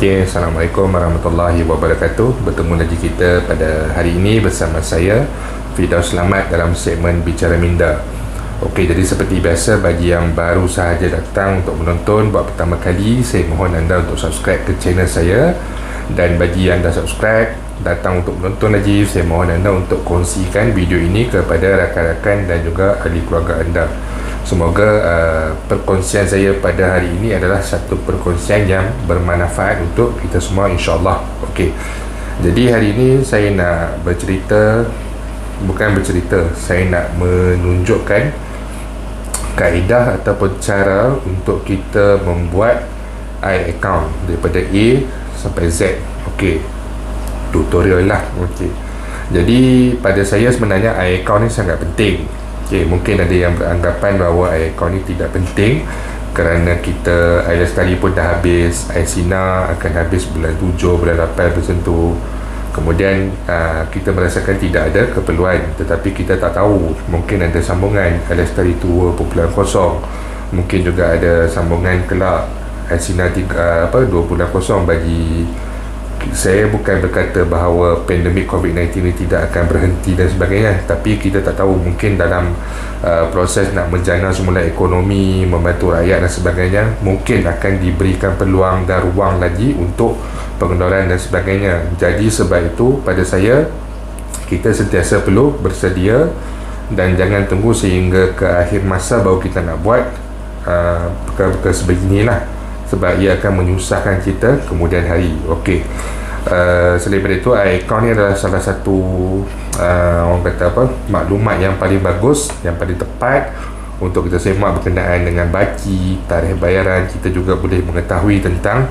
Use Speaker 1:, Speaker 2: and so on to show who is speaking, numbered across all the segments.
Speaker 1: Okey, Assalamualaikum warahmatullahi wabarakatuh. Bertemu lagi kita pada hari ini bersama saya, Firdaus Selamat, dalam segmen Bicara Minda. Okey, jadi seperti biasa, bagi yang baru sahaja datang untuk menonton buat pertama kali, saya mohon anda untuk subscribe ke channel saya. Dan bagi yang dah subscribe, datang untuk menonton lagi, saya mohon anda untuk kongsikan video ini kepada rakan-rakan dan juga ahli keluarga anda. Semoga perkongsian saya pada hari ini adalah satu perkongsian yang bermanfaat untuk kita semua, insyaAllah. Okey, jadi hari ini saya nak saya nak menunjukkan kaedah ataupun cara untuk kita membuat account daripada A sampai Z. Okey, tutorial lah. Okey, jadi pada saya sebenarnya account ni sangat penting. Okay, mungkin ada yang beranggapan bahawa account ni tidak penting kerana kita air lestari pun dah habis, air Sina akan habis bulan 7, bulan 8 macam tu. Kemudian kita merasakan tidak ada keperluan, tetapi kita tak tahu, mungkin ada sambungan air lestari 2.0, mungkin juga ada sambungan kelak air Sina 2.0. Bagi saya bukan berkata bahawa pandemik COVID-19 ini tidak akan berhenti dan sebagainya, tapi kita tak tahu, mungkin dalam proses nak menjana semula ekonomi, membantu rakyat dan sebagainya, mungkin akan diberikan peluang dan ruang lagi untuk pengeluaran dan sebagainya. Jadi sebab itu pada saya, kita sentiasa perlu bersedia dan jangan tunggu sehingga ke akhir masa baru kita nak buat perkara-perkara sebeginilah, sebab ia akan menyusahkan kita kemudian hari. Okey, selain daripada itu, account ni adalah salah satu orang kata maklumat yang paling bagus, yang paling tepat untuk kita semak berkenaan dengan baki, tarikh bayaran. Kita juga boleh mengetahui tentang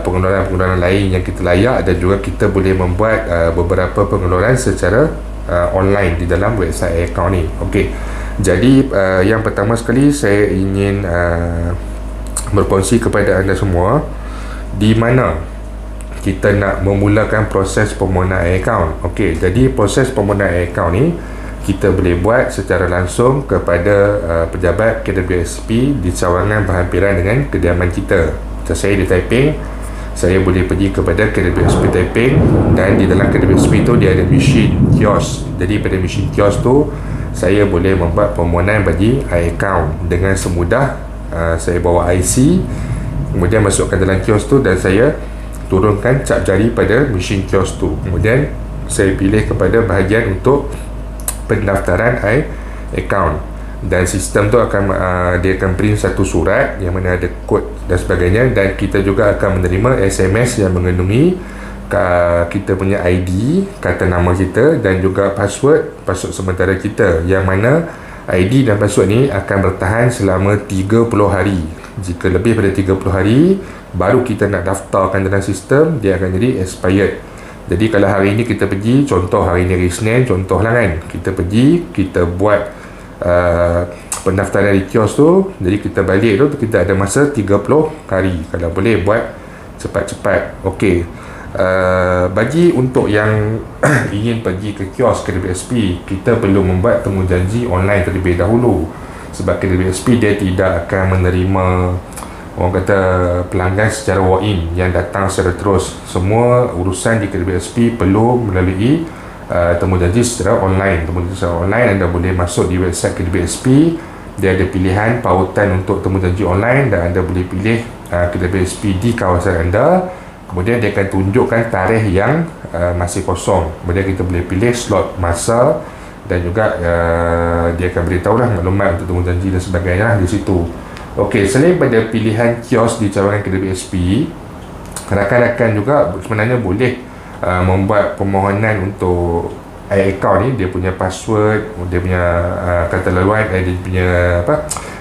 Speaker 1: pengeluaran-pengeluaran lain yang kita layak, dan juga kita boleh membuat beberapa pengeluaran secara online di dalam website account ni. Okey, jadi yang pertama sekali saya ingin berkongsi kepada anda semua di mana kita nak memulakan proses permohonan account. Okey, jadi proses permohonan account ni kita boleh buat secara langsung kepada pejabat KWSP di cawangan berhampiran dengan kediaman kita. Macam saya di Taiping, saya boleh pergi kepada KWSP Taiping, dan di dalam KWSP tu dia ada mesin kios. Jadi pada mesin kios tu saya boleh membuat permohonan bagi account dengan semudah. Saya bawa IC, kemudian masukkan dalam kios tu, dan saya turunkan cap jari pada mesin kios tu. Kemudian saya pilih kepada bahagian untuk pendaftaran account, dan sistem tu akan dia akan print satu surat yang mana ada kod dan sebagainya, dan kita juga akan menerima SMS yang mengandungi kita punya ID, kata nama kita, dan juga password sementara kita, yang mana ID dan password ni akan bertahan selama 30 hari. Jika lebih pada 30 hari baru kita nak daftarkan dalam sistem, dia akan jadi expired. Jadi kalau hari ini kita pergi, contoh hari ni hari Isnin, contoh lah kan, kita pergi, kita buat pendaftaran di kios tu, jadi kita balik tu kita ada masa 30 hari. Kalau boleh buat cepat-cepat. Okey, bagi untuk yang ingin pergi ke kios KWSP, kita perlu membuat temujanji online terlebih dahulu, sebab KWSP dia tidak akan menerima orang kata pelanggan secara walk-in yang datang secara terus. Semua urusan di KWSP perlu melalui temujanji secara online. Temujanji secara online, anda boleh masuk di website KWSP, dia ada pilihan pautan untuk temujanji online, dan anda boleh pilih KWSP di kawasan anda. Kemudian dia akan tunjukkan tarikh yang masih kosong. Kemudian kita boleh pilih slot masa, dan juga dia akan beritahulah maklumat untuk temujanji dan sebagainya di situ. Okey, selain pada pilihan kios di cawangan KWSP, rakan-rakan juga sebenarnya boleh membuat permohonan untuk account ni. Dia punya password, dia punya kata laluan, dia punya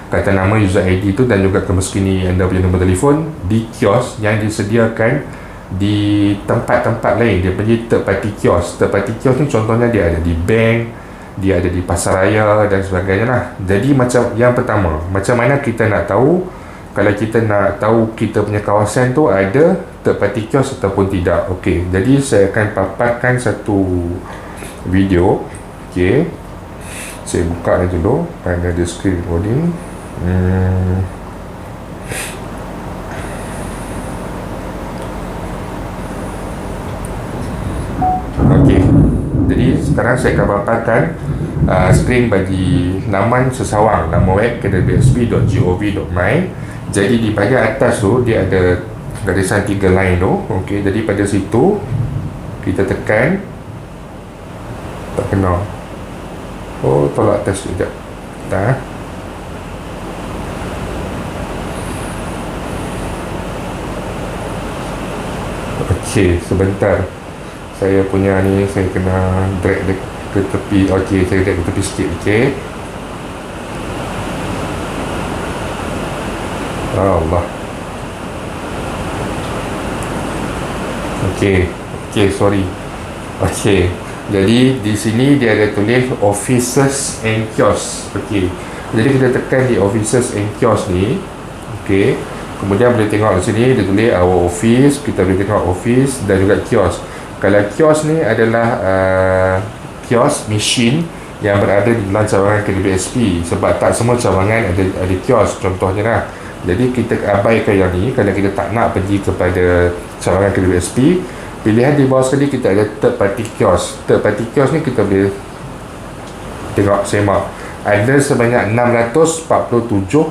Speaker 1: kata nama, user ID tu, dan juga kemiskini anda punya nombor telefon di kios yang disediakan di tempat-tempat lain. Dia pergi third party kios. Third party kios ni contohnya dia ada di bank, dia ada di pasaraya dan sebagainya lah. Jadi macam yang pertama, macam mana kita nak tahu kalau kita nak tahu kita punya kawasan tu ada third party kios ataupun tidak? Okey, jadi saya akan paparkan satu video. Okey, saya buka ni dulu, ada screen recording. Sekarang saya akan paparkan skrin bagi laman sesawang, nama web kwsp.gov.my. Jadi di bahagian atas tu dia ada garisan 3 line tu. Okey, jadi pada situ kita tekan. Tak kena. Oh, tolak atas sekejap. Dah. Okey, sebentar. Saya punya ni, saya kena drag dia ke tepi. Okey, saya drag ke tepi sikit. Okey. Allah. Okey. Okey, sorry. Okey. Jadi di sini dia ada tulis offices and kiosks. Okey. Jadi kita tekan di offices and kiosks ni. Okey. Kemudian boleh tengok di sini dia tulis our office. Kita boleh tengok office dan juga kios. Kalau kios ni adalah kios machine yang berada di dalam cawangan KWSP, sebab tak semua cawangan ada kios contohnya lah. Jadi kita abaikan yang ni kalau kita tak nak pergi kepada cawangan KWSP. Pilihan di bawah sekali kita ada third party kios. Third party kios ni kita boleh tengok, semak. Ada sebanyak 647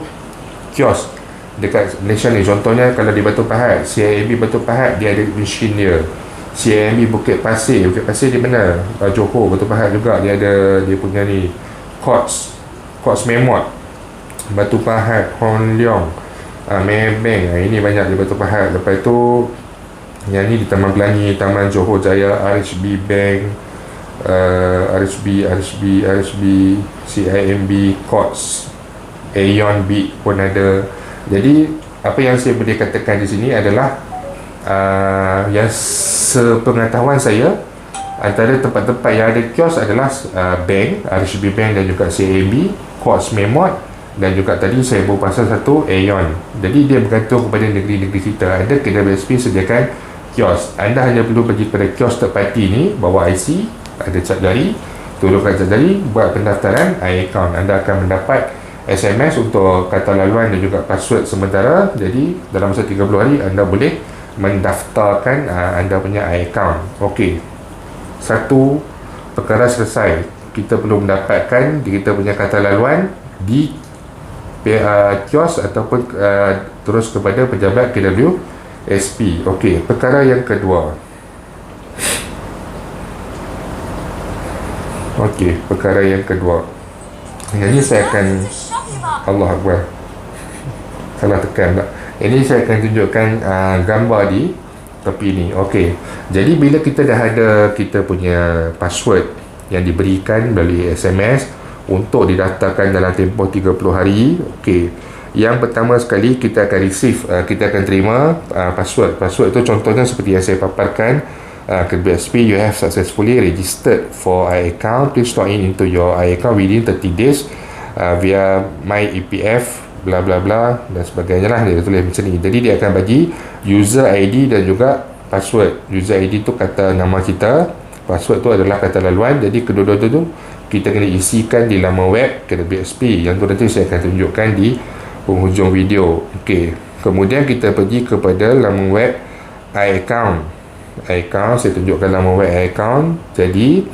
Speaker 1: kios dekat Malaysia ni. Contohnya kalau di Batu Pahat, CIMB Batu Pahat dia ada mesin dia. CIMB Bukit Pasir di mana? Johor, Batu Pahat juga dia ada dia punya ni. Courts Memot, Batu Pahat, Hon Leong, Maybank. Ini banyak di Batu Pahat. Lepas tu yang ni di Taman Pelangi, Taman Johor Jaya, RHB Bank, RHB, CIMB, Courts, Aeon B pun ada. Jadi apa yang saya boleh katakan di sini adalah yang sepengetahuan saya, antara tempat-tempat yang ada kios adalah bank, RHB Bank dan juga CIMB, Courts Memot, dan juga tadi saya baru pasal satu Aeon. Jadi dia bergantung kepada negeri-negeri kita. Ada KWSP sediakan kios. Anda hanya perlu pergi pada kios third party ni, bawa IC, ada cap jari, turunkan cap jari, buat pendaftaran iAccount. Anda akan mendapat SMS untuk kata laluan dan juga password sementara. Jadi dalam masa 30 hari anda boleh mendaftarkan anda punya iAccount. Okey, satu perkara selesai. Kita perlu mendapatkan kita punya kata laluan di kios ataupun terus kepada pejabat KWSP. Okey, perkara yang kedua. Okey, perkara yang kedua. Jadi saya akan Allah Akbar, salah tekan tak. Ini saya akan tunjukkan gambar di tepi ni. Okey, jadi bila kita dah ada kita punya password yang diberikan melalui SMS untuk didaftarkan dalam tempoh 30 hari. Okey, yang pertama sekali kita akan receive, kita akan terima password. Password itu contohnya seperti yang saya paparkan. KWSP, you have successfully registered for iAccount. Please log into your iAccount within 30 days via my EPF bla bla bla dan sebagainya lah. Dia tulis macam ni. Jadi dia akan bagi user ID dan juga password. User ID tu kata nama kita, password tu adalah kata laluan. Jadi kedua-dua tu kita kena isikan di laman web KWSP. Yang tu nanti saya akan tunjukkan di penghujung video. Okey, kemudian kita pergi kepada laman web iAccount. Saya tunjukkan laman web iAccount. Jadi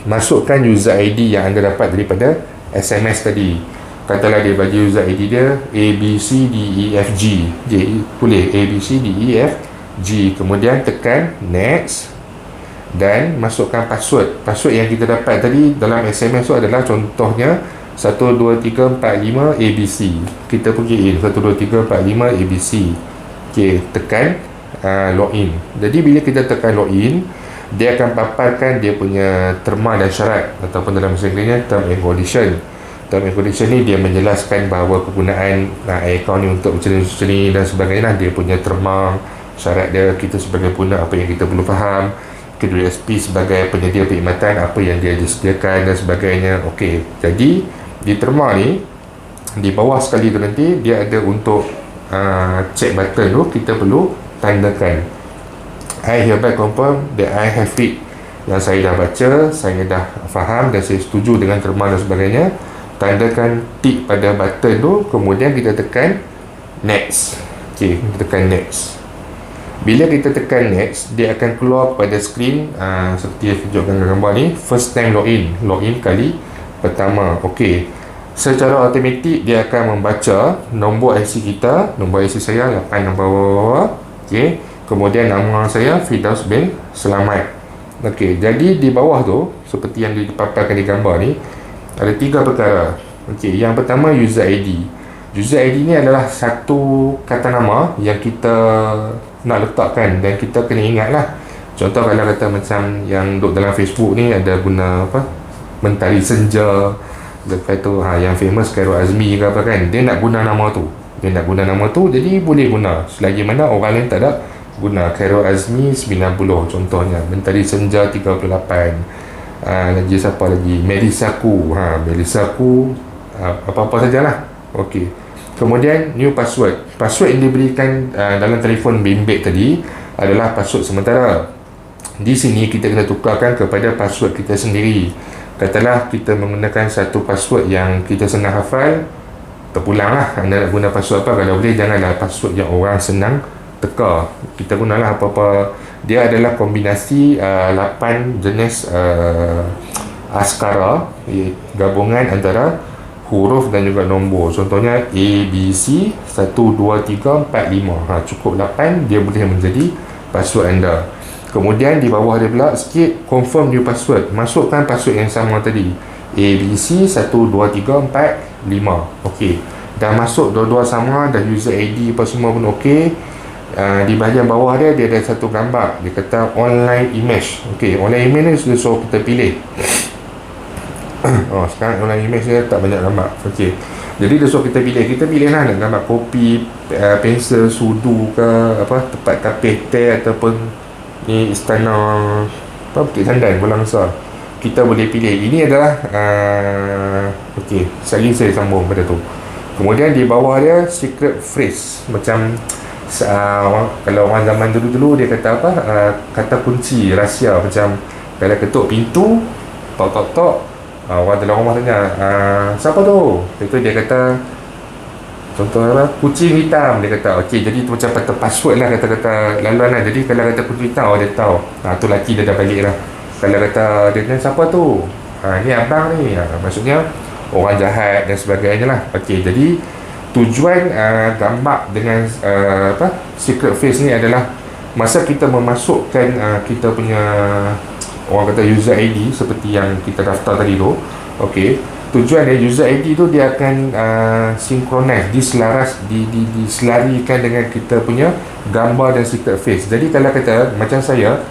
Speaker 1: masukkan user ID yang anda dapat daripada SMS tadi. Katalah dia bagi user ID dia ABCDEFG. Boleh ABCDEFG. Kemudian tekan next dan masukkan password. Password yang kita dapat tadi dalam SMS tu adalah contohnya 12345 ABC. Kita pergi in 12345 ABC. Okey, tekan login. Jadi bila kita tekan login, dia akan paparkan dia punya terma dan syarat ataupun dalam bahasa Inggerisnya term and condition. Term and condition ni dia menjelaskan bahawa kegunaan iAccount ni untuk macam ni dan sebagainya. Dia punya terma, syarat dia, kita sebagai pengguna apa yang kita perlu faham, KWSP sebagai penyedia perkhidmatan apa yang dia disediakan dan sebagainya. Okey, jadi di terma ni di bawah sekali tu nanti dia ada untuk check button tu, kita perlu tandakan I hereby confirm that I have read. Yang saya dah baca, saya dah faham dan saya setuju dengan terma dan sebagainya. Tandakan tick pada button tu, kemudian kita tekan next. Okey, kita tekan next. Bila kita tekan next, dia akan keluar pada skrin seperti yang tunjukkan gambar ni, first time login kali pertama. Okey, secara automatik dia akan membaca nombor IC kita, nombor IC saya 8 nombor bawah. Okey, kemudian nama saya Firdaus bin Selamat. Okey, jadi di bawah tu seperti yang dipaparkan di gambar ni ada 3 perkara. Okey, yang pertama user ID. User ID ni adalah satu kata nama yang kita nak letakkan dan kita kena ingat lah. Contoh kalau kata macam yang duduk dalam Facebook ni ada guna apa, Mentari Senja, lepas tu yang famous Khairul Azmi ke apa kan, dia nak guna nama tu, jadi boleh guna selagi mana orang lain tak ada guna. Khairul Azmi 90 contohnya, Mentari Senja 38, lagi siapa lagi, Melisaku, Melisaku, apa-apa sajalah. Okey, kemudian new password yang diberikan dalam telefon bimbit tadi adalah password sementara. Di sini kita kena tukarkan kepada password kita sendiri. Katalah kita menggunakan satu password yang kita senang hafal, terpulanglah anda nak guna password apa. Kalau boleh janganlah password yang orang senang teka. Kita gunalah apa-apa. Dia adalah kombinasi 8 jenis askara, gabungan antara huruf dan juga nombor. Contohnya A, B, C 1, 2, 3, 4, 5. Cukup 8 dia boleh menjadi password anda. Kemudian di bawah dia pula sikit, confirm new password. Masukkan password yang sama tadi, A, B, C 1, 2, 3, 4, 5. Okey, dah masuk dua-dua sama, dah user ID apa semua pun okey. Di bahagian bawah dia ada satu gambar, dia kata online image. Okey, online image ni sudah suruh kita pilih. Sekarang online image dia tak banyak gambar. Okey, jadi dia suruh kita pilihlah nak gambar kopi, pensel, sudu ke apa, tempat tapis teh ataupun ni istana apa, Bukit Sandan, Pulau Besar. Kita boleh pilih. Ini adalah okey, saya sambung pada tu. Kemudian di bawah dia secret phrase, macam kalau orang zaman dulu dia kata apa, kata kunci rahsia, macam kalau ketuk pintu, tok, orang dalam rumah tanya, siapa tu? Itu dia kata, contoh apa, kucing hitam, dia kata. Okey, jadi tu macam kata password lah, kata-kata laluan lah. Jadi kalau kata kucing hitam, dia tahu. Tu laki dia dah balik lah. Kalau kata dia tanya siapa tu, ni abang ni, maksudnya orang jahat dan sebagainya lah. Okey, jadi tujuan gambar dengan secret face ni adalah masa kita memasukkan kita punya orang kata user ID seperti yang kita daftar tadi tu. Okey, tujuan dia user ID tu dia akan synchronize, diselarikan dengan kita punya gambar dan secret face. Jadi kalau kata macam saya,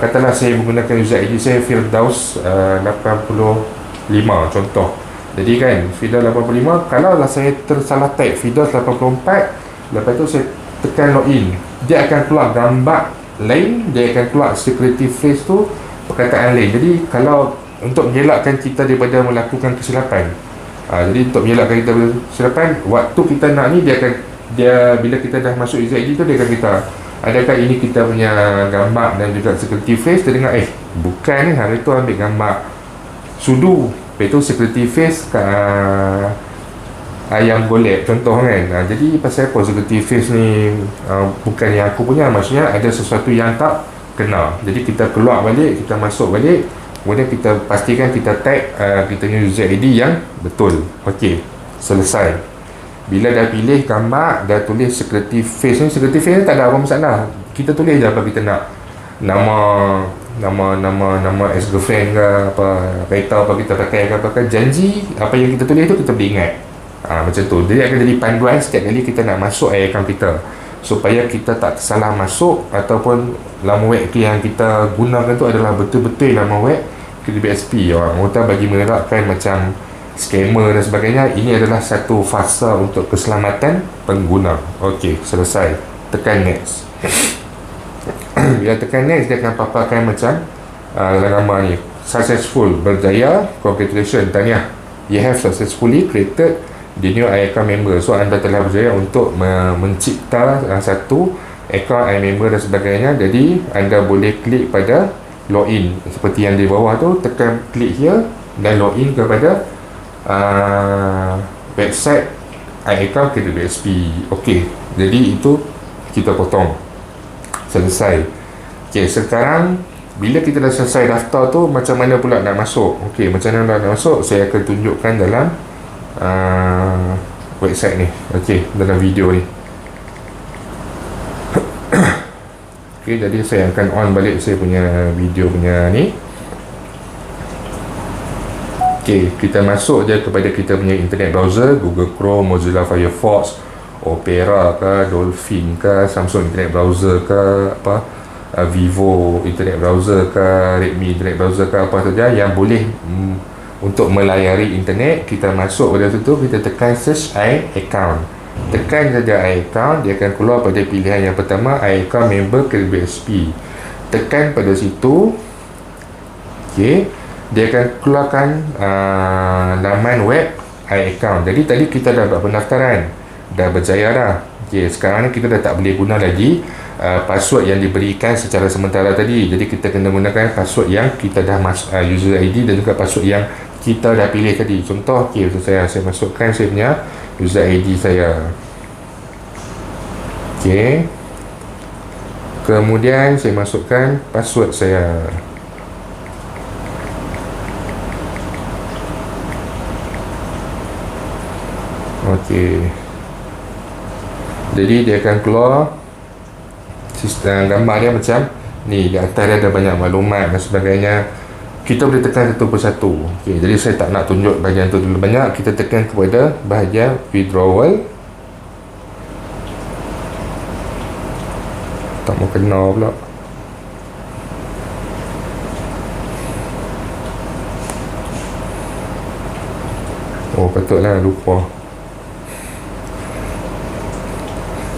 Speaker 1: katalah saya menggunakan user ID saya Firdaus 85 contoh. Jadi kan Firdaus 85, kalau lah saya tersalah type Firdaus 84, lepas tu saya tekan login, dia akan keluar gambar lain, dia akan keluar security phrase tu perkataan lain. Jadi kalau untuk mengelakkan kita daripada melakukan kesilapan, jadi untuk mengelakkan kita daripada kesilapan, waktu kita nak ni dia bila kita dah masuk user ID tu, dia akan kita, adakah ini kita punya gambar dan juga security phrase. Dia dengar bukan ni, hari tu ambil gambar sudu, lepas tu security phrase ayam golek contoh kan. Jadi pasal apa security face ni bukan yang aku punya, maksudnya ada sesuatu yang tak kena. Jadi kita keluar balik, kita masuk balik, kemudian kita pastikan kita tag kita punya user ID yang betul. Okey, selesai. Bila dah pilih gambar, dah tulis security face ni, security face ni tak ada apa masalah, kita tulis je apa kita nak, nama ex-girlfriend ke apa, kereta apa kita pakai ke apa, janji apa yang kita tulis tu kita boleh ingat. Macam tu. Jadi akan jadi panduan setiap kali kita nak masuk akaun kita, supaya kita tak salah masuk, ataupun laman web yang kita gunakan tu adalah betul-betul laman web KDBSP. Orang kata bagi mengelakkan macam scammer dan sebagainya. Ini adalah satu fasa untuk keselamatan pengguna. Okey, selesai. Tekan next. Bila tekan next, dia akan paparkan macam dalam gambar ni, successful, berjaya, congratulations, tahniah, you have successfully created the new account member. So anda telah berjaya untuk mencipta satu account member dan sebagainya. Jadi anda boleh klik pada login seperti yang di bawah tu, tekan klik here dan login kepada website iAccount KDBSP. Okey, jadi itu kita potong. selesai. Okey, sekarang bila kita dah selesai daftar tu, macam mana pula nak masuk? Okey, macam mana nak masuk, saya akan tunjukkan dalam website ni. Okey, dalam video ni. Okey, jadi saya akan on balik saya punya video punya ni. Okey, kita masuk je kepada kita punya internet browser, Google Chrome, Mozilla Firefox, Opera ke, Dolphin ke, Samsung internet browser ke, Vivo internet browser ke, Redmi internet browser ke, apa saja yang boleh untuk melayari internet. Kita masuk pada situ, kita tekan search iAccount. Tekan saja iAccount, dia akan keluar pada pilihan yang pertama, iAccount member KBSP. Tekan pada situ. Okey, dia akan keluarkan laman web iAccount. Jadi tadi kita dah buat pendaftaran, dah berjaya dah. Okey, sekarang ni kita dah tak boleh guna lagi password yang diberikan secara sementara tadi. Jadi kita kena gunakan password yang kita dah user ID dan juga password yang kita dah pilih tadi. Contoh, okey, saya masukkan saya punya user ID saya. Okey, kemudian saya masukkan password saya. Okey, jadi dia akan keluar sistem gambar dia macam ni. Di atas dia ada banyak maklumat dan sebagainya. Kita boleh tekan satu persatu. Okey, jadi saya tak nak tunjuk bahagian tu dulu banyak. Kita tekan kepada bahagian withdrawal. Tak mau kena pula. Oh, patutlah lupa.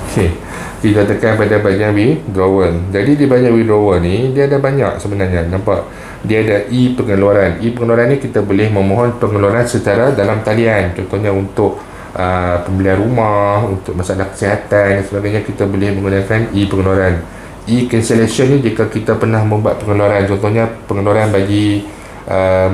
Speaker 1: Okey, kita tekan pada bahagian withdrawal. Jadi di bahagian withdrawal ni dia ada banyak sebenarnya. Nampak? Dia ada e-pengeluaran. E-pengeluaran ni kita boleh memohon pengeluaran secara dalam talian. Contohnya untuk pembelian rumah, untuk masalah kesihatan dan sebagainya, kita boleh menggunakan e-pengeluaran. E-cancellation ni jika kita pernah membuat pengeluaran, contohnya pengeluaran bagi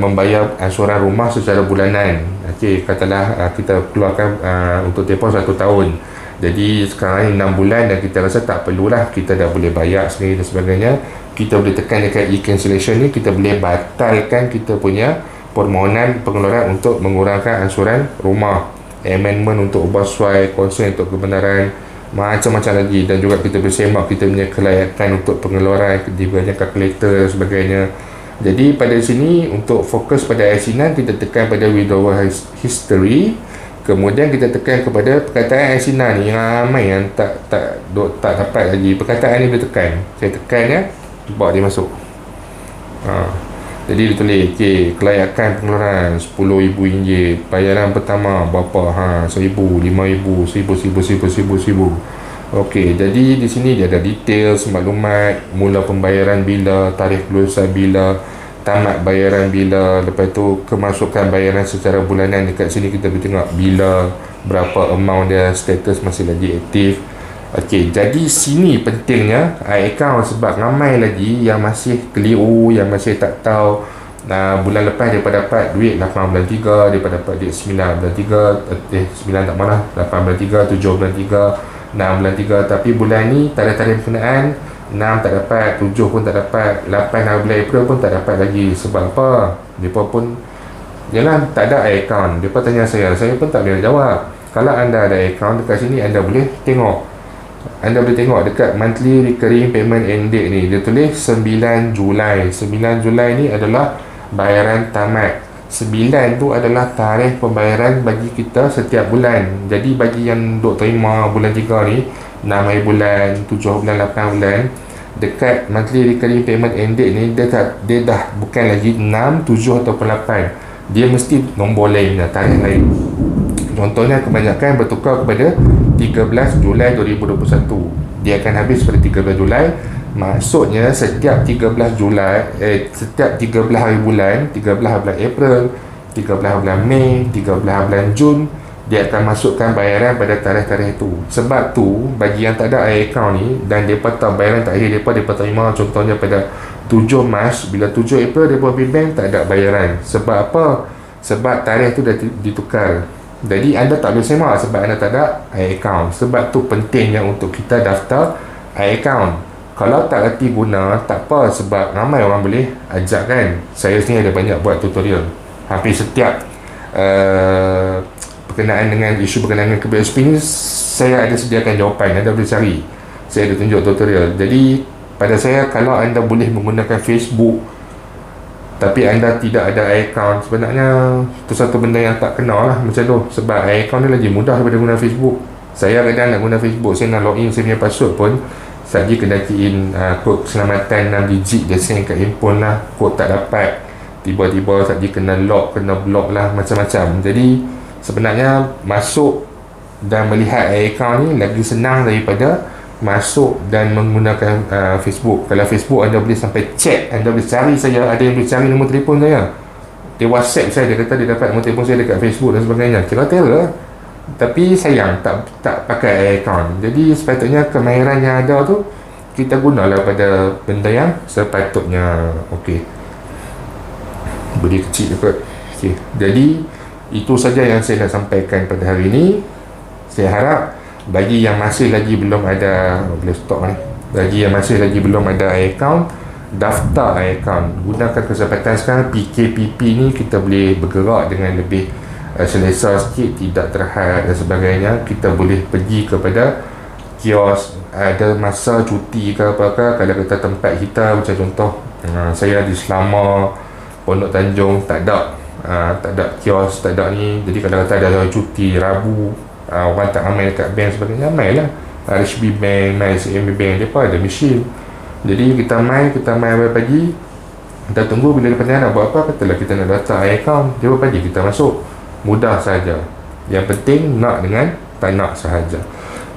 Speaker 1: membayar ansuran rumah secara bulanan. Okey, katalah kita keluarkan untuk tempoh 1 tahun. Jadi sekarang ni 6 bulan dan kita rasa tak perlulah, kita dah boleh bayar sendiri dan sebagainya. Kita boleh tekan dekat e-cancellation ni, kita boleh batalkan kita punya permohonan pengeluaran untuk mengurangkan ansuran rumah, amendment untuk ubah suai, konsen untuk kebenaran, macam-macam lagi. Dan juga kita boleh semak kita punya kelayakan untuk pengeluaran di bahagian kalkulator dan sebagainya. Jadi pada sini untuk fokus pada asinan, kita tekan pada withdrawal history. Kemudian kita tekan kepada perkataan asinan ni. Ramai yang tak dapat lagi perkataan ni, boleh tekan. Saya tekan ya, bawa dia masuk. Jadi dia tulis, okey, kelayakan pengeluaran RM10,000, bayaran pertama berapa? 1,000, 5,000, 1,000. Okey, jadi di sini dia ada details, maklumat, mula pembayaran bila, tarikh kelulusan bila, tamat bayaran bila, lepas tu kemasukan bayaran secara bulanan. Dekat sini kita boleh tengok bila, berapa amount dia, status masih lagi aktif. Okey, jadi sini pentingnya iAccount sebab ramai lagi yang masih keliru, yang masih tak tahu. Bulan lepas dia dapat duit 8 bulan 3, dia dapat duit 9 bulan 3, 9 tak mana, 8 bulan 3, 7 bulan 3, 6 bulan 3. Tapi bulan ni tarikh berkenaan 6 tak dapat, 7 pun tak dapat, 8 bulan April pun tak dapat lagi. Sebab apa? Mereka pun jangan tak ada iAccount. Mereka tanya saya pun tak boleh jawab. Kalau anda ada iAccount, dekat sini anda boleh tengok. Anda boleh tengok dekat monthly recurring payment end date ni, dia tulis 9 Julai. 9 Julai ni adalah bayaran tamat. 9 tu adalah tarikh pembayaran bagi kita setiap bulan. Jadi bagi yang duk terima bulan 3 ni, 6 hari bulan, 7 bulan, 8 bulan, dekat monthly recurring payment end date ni, dia dah bukan lagi 6, 7 ataupun 8. Dia mesti nombor lain, tarikh lain. Contohnya kebanyakan bertukar kepada 13 Julai 2021. Dia akan habis pada 13 Julai. Maksudnya setiap 13 Julai, setiap 13 hari bulan, 13 bulan April, 13 bulan Mei, 13 bulan Jun, dia akan masukkan bayaran pada tarikh-tarikh itu. Sebab tu bagi yang tak ada iAccount ni dan mereka tahu bayaran terakhir mereka terima, contohnya pada 7 Mac, bila 7 April mereka pergi bank tak ada bayaran. Sebab apa? Sebab tarikh tu dah ditukar. Jadi anda tak boleh semak sebab anda tak ada iAccount. Sebab tu pentingnya untuk kita daftar iAccount. Kalau tak reti guna, tak apa, sebab ramai orang boleh ajak kan. Saya sendiri ada banyak buat tutorial. Hampir setiap berkenaan dengan isu berkenaan dengan KPSP ni, saya ada sediakan jawapan. Anda boleh cari, saya ada tunjuk tutorial. Jadi pada saya, kalau anda boleh menggunakan Facebook tapi anda tidak ada account, sebenarnya itu satu benda yang tak kenal lah macam tu. Sebab account ni lagi mudah daripada guna Facebook. Saya kadang nak guna Facebook, saya nak login saya punya password pun sahaja kena key in kod keselamatan 6 digit dia send kat handphone lah, kod tak dapat, tiba-tiba sahaja kena lock, kena block lah, macam-macam. Jadi sebenarnya masuk dan melihat account ni lagi senang daripada masuk dan menggunakan Facebook. Kalau Facebook anda boleh sampai chat, anda boleh cari saya, ada yang boleh cari nombor telefon saya, dia WhatsApp saya, dia kata dia dapat nombor telefon saya dekat Facebook dan sebagainya. Kira terror. Tapi sayang tak pakai account. Jadi sepatutnya kemahiran yang ada tu kita gunalah pada benda yang sepatutnya. Okey, beri kecil juga. Okey, jadi itu saja yang saya nak sampaikan pada hari ini. Saya harap bagi yang masih lagi belum ada, boleh stop ni, bagi yang masih lagi belum ada account, daftar account. Gunakan kesempatan sekarang PKPP ni, kita boleh bergerak dengan lebih selesa sikit, tidak terhad dan sebagainya. Kita boleh pergi kepada kios, ada masa cuti ke apakah, kalau kita tempat kita macam contoh saya di Selama, Pondok Tanjung, tak ada kios, tak ada ni. Jadi kalau kata ada cuti Rabu, orang tak ramai dekat bank sebagainya, mai lah RHB Bank, mai CMB Bank, dia pun ada mesin. Jadi kita mai pagi, kita tunggu bila lepas nak buat apa, katalah kita nak daftar account, dia pagi kita masuk. Mudah saja. Yang penting nak dengan tak nak sahaja.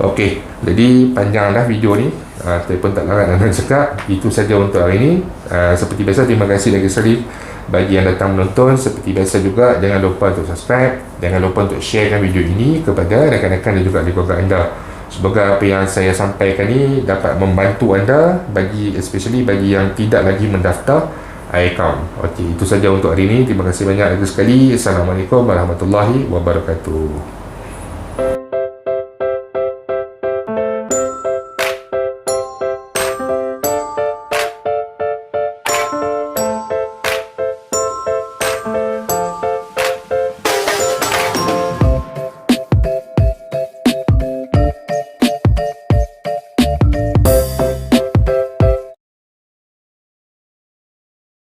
Speaker 1: Okey, jadi panjang dah video ni. Saya pun tak larat nak cakap. Itu saja untuk hari ini. Seperti biasa, terima kasih lagi sekali bagi yang datang menonton. Seperti biasa juga, jangan lupa untuk subscribe, jangan lupa untuk sharekan video ini kepada rakan-rakan dan juga keluarga anda. Semoga apa yang saya sampaikan ni dapat membantu anda, especially bagi yang tidak lagi mendaftar account. Okey, itu saja untuk hari ini. Terima kasih banyak lagi sekali. Assalamualaikum warahmatullahi wabarakatuh.